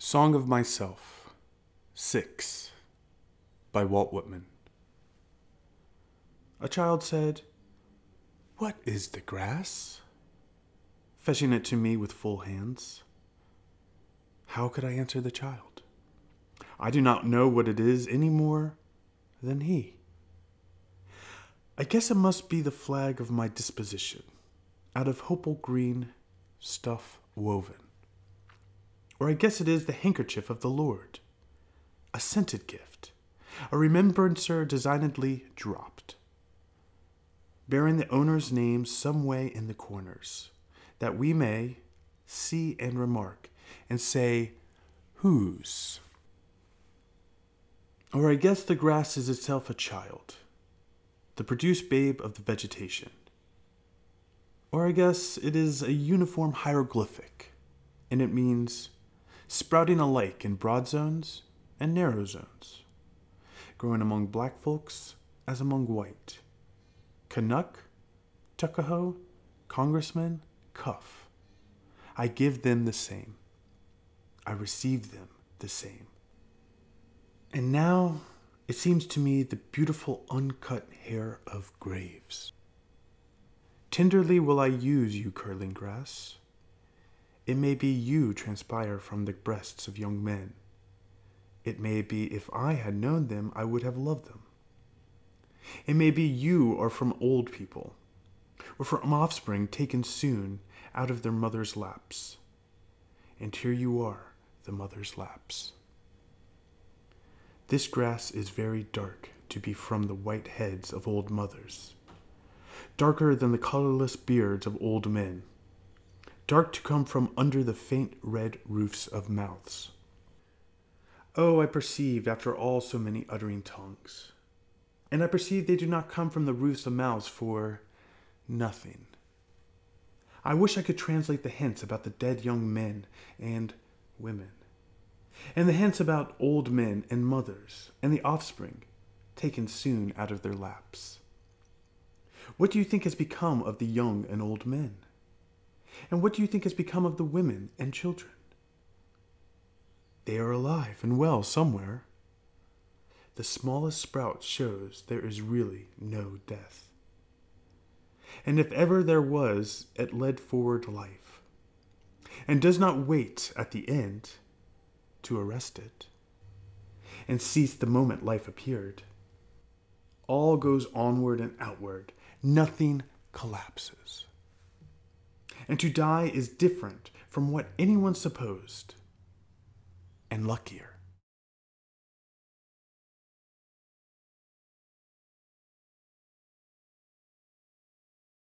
Song of Myself, 6, by Walt Whitman. A child said, "What is the grass?" fetching it to me with full hands. How could I answer the child? I do not know what it is any more than he. I guess it must be the flag of my disposition, out of hopeful green stuff woven. Or I guess it is the handkerchief of the Lord, a scented gift, a remembrancer designedly dropped, bearing the owner's name some way in the corners, that we may see and remark, and say, whose? Or I guess the grass is itself a child, the produced babe of the vegetation. Or I guess it is a uniform hieroglyphic, and it means sprouting alike in broad zones and narrow zones, growing among black folks as among white, Canuck, Tuckahoe, Congressman, Cuff. I give them the same. I receive them the same. And now it seems to me the beautiful uncut hair of graves. Tenderly will I use you, curling grass. It may be you transpire from the breasts of young men. It may be if I had known them, I would have loved them. It may be you are from old people, or from offspring taken soon out of their mother's laps. And here you are, the mother's laps. This grass is very dark to be from the white heads of old mothers, darker than the colorless beards of old men, dark to come from under the faint red roofs of mouths. Oh, I perceive after all so many uttering tongues, and I perceive they do not come from the roofs of mouths for nothing. I wish I could translate the hints about the dead young men and women, and the hints about old men and mothers, and the offspring taken soon out of their laps. What do you think has become of the young and old men? And what do you think has become of the women and children? They are alive and well somewhere. The smallest sprout shows there is really no death. And if ever there was, it led forward life, and does not wait at the end to arrest it, and cease the moment life appeared. All goes onward and outward, nothing collapses. And to die is different from what anyone supposed, and luckier.